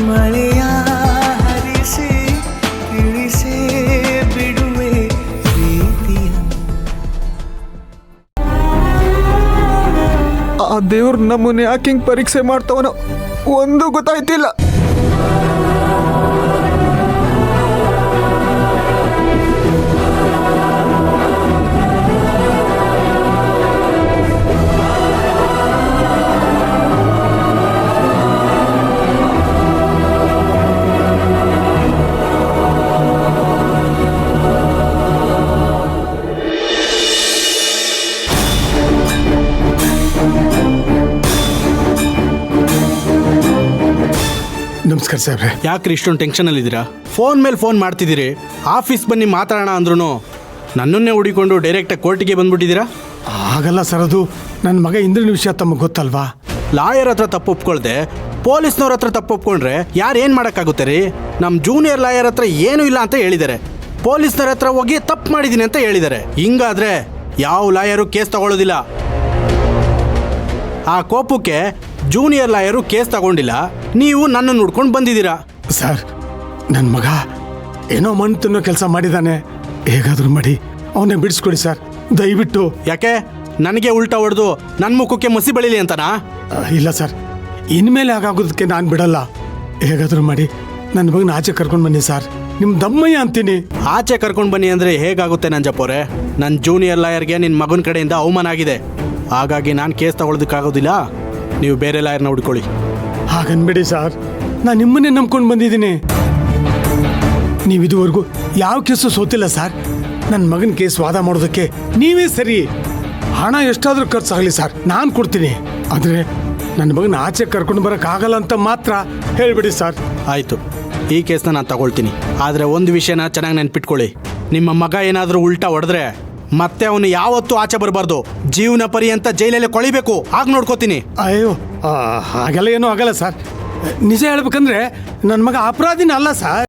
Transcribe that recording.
ಮಳೆಯ ಹರಿಸಿ ತಿಳಿಸೇ ಬಿಡುವೆ ಪ್ರೀತಿಯ. ಆ ದೇವ್ರು ನಮ್ಮನ್ನ ಯಾಕೆ ಹಿಂಗೆ ಪರೀಕ್ಷೆ ಮಾಡ್ತಾವನೋ ಒಂದು ಗೊತ್ತಾಯ್ತಿಲ್ಲ. ನಮಸ್ಕಾರ ಸಾಹೇಬ್ರೆ. ಯಾಕ್ರಿ ಇಷ್ಟೊಂದು ಟೆನ್ಷನಲ್ಲಿದ್ದೀರಾ? ಫೋನ್ ಮೇಲೆ ಫೋನ್ ಮಾಡ್ತಿದ್ದೀರಿ. ಆಫೀಸ್ ಬನ್ನಿ ಮಾತಾಡೋಣ ಅಂದ್ರೂ ನನ್ನನ್ನೇ ಹುಡಿಕೊಂಡು ಡೈರೆಕ್ಟಾಗಿ ಕೋರ್ಟಿಗೆ ಬಂದ್ಬಿಟ್ಟಿದ್ದೀರಾ. ಆಗಲ್ಲ ಸರ್, ಅದು ನನ್ನ ಮಗ ಇಂದ್ರನ ವಿಷಯ ತಮಗೆ ಗೊತ್ತಲ್ವಾ. ಲಾಯರ್ ಹತ್ರ ತಪ್ಪು ಒಪ್ಕೊಳ್ದೆ ಪೊಲೀಸ್ನವ್ರ ಹತ್ರ ತಪ್ಪು ಒಪ್ಕೊಂಡ್ರೆ ಯಾರು ಏನು ಮಾಡೋಕ್ಕಾಗುತ್ತೆ ರೀ? ನಮ್ಮ ಜೂನಿಯರ್ ಲಾಯರ್ ಹತ್ರ ಏನೂ ಇಲ್ಲ ಅಂತ ಹೇಳಿದ್ದಾರೆ. ಪೊಲೀಸ್ನವ್ರ ಹತ್ರ ಹೋಗಿ ತಪ್ಪು ಮಾಡಿದ್ದೀನಿ ಅಂತ ಹೇಳಿದ್ದಾರೆ. ಹಿಂಗಾದ್ರೆ ಯಾವ ಲಾಯರು ಕೇಸ್ ತಗೊಳ್ಳೋದಿಲ್ಲ. ಆ ಕೋಪಕ್ಕೆ ಜೂನಿಯರ್ ಲಾಯರು ಕೇಸ್ ತಗೊಂಡಿಲ್ಲ, ನೀವು ನನ್ನನ್ನು ನೋಡ್ಕೊಂಡು ಬಂದಿದ್ದೀರಾ. ಸರ್, ನನ್ನ ಮಗ ಏನೋ ಮಣ್ಣು ತಿನ್ನೋ ಕೆಲಸ ಮಾಡಿದ್ದಾನೆ. ಹೇಗಾದರೂ ಮಾಡಿ ಅವನೇ ಬಿಡಿಸ್ಕೊಡಿ ಸರ್, ದಯವಿಟ್ಟು. ಯಾಕೆ ನನಗೆ ಉಲ್ಟಾ ಹೊಡೆದು ನನ್ನ ಮುಖಕ್ಕೆ ಮಸಿ ಬೆಳೀಲಿ ಅಂತನಾ? ಇಲ್ಲ ಸರ್, ಇನ್ಮೇಲೆ ಆಗೋದಕ್ಕೆ ನಾನು ಬಿಡಲ್ಲ. ಹೇಗಾದರೂ ಮಾಡಿ ನನ್ನ ಮಗನ ಆಚೆ ಕರ್ಕೊಂಡು ಬನ್ನಿ ಸರ್. ನಿಮ್ಮ ದಮ್ಮಯ್ಯ ಅಂತೀನಿ. ಆಚೆ ಕರ್ಕೊಂಡು ಬನ್ನಿ ಅಂದರೆ ಹೇಗಾಗುತ್ತೆ ನಂಜಪ್ಪೋರೆ? ನನ್ನ ಜೂನಿಯರ್ ಲಾಯರ್ಗೆ ನಿನ್ನ ಮಗನ ಕಡೆಯಿಂದ ಅವಮಾನ ಆಗಿದೆ. ಹಾಗಾಗಿ ನಾನು ಕೇಸ್ ತಗೊಳ್ಳೋದಕ್ಕಾಗೋದಿಲ್ಲ. ನೀವು ಬೇರೆ ಲಾಯರ್ನ ಹುಡ್ಕೊಳ್ಳಿ. ಹಾಗನ್ಬೇಡಿ ಸರ್, ನಾನು ನಿಮ್ಮನ್ನೇ ನಂಬ್ಕೊಂಡು ಬಂದಿದ್ದೀನಿ. ನೀವು ಇದುವರೆಗೂ ಯಾವ ಕೇಸು ಸೋತಿಲ್ಲ ಸರ್. ನನ್ನ ಮಗನ ಕೇಸ್ ವಾದ ಮಾಡೋದಕ್ಕೆ ನೀವೇ ಸರಿ. ಹಣ ಎಷ್ಟಾದರೂ ಖರ್ಚಾಗಲಿ ಸರ್, ನಾನು ಕೊಡ್ತೀನಿ. ಆದರೆ ನನ್ನ ಮಗನ ಆಚೆ ಕರ್ಕೊಂಡು ಬರೋಕ್ಕಾಗಲ್ಲ ಅಂತ ಮಾತ್ರ ಹೇಳಿಬಿಡಿ ಸರ್. ಆಯಿತು, ಈ ಕೇಸ್ನ ನಾನು ತಗೊಳ್ತೀನಿ. ಆದರೆ ಒಂದು ವಿಷಯನ ಚೆನ್ನಾಗಿ ನೆನ್ಪಿಟ್ಕೊಳ್ಳಿ. ನಿಮ್ಮ ಮಗ ಏನಾದರೂ ಉಲ್ಟಾ ಹೊಡೆದ್ರೆ ಮತ್ತೆ ಅವನು ಯಾವತ್ತೂ ಆಚೆ ಬರಬಾರ್ದು. ಜೀವನ ಪರ್ಯಂತ ಜೈಲಲ್ಲಿ ಕೊಳಿಬೇಕು. ಆಗ ನೋಡ್ಕೋತೀನಿ. ಅಯ್ಯೋ, ಹಾಗೆಲ್ಲ ಏನೂ ಆಗಲ್ಲ ಸರ್. ನಿಜ ಹೇಳ್ಬೇಕಂದ್ರೆ ನನ್ನ ಮಗ ಅಪರಾಧಿನ ಅಲ್ಲ ಸರ್.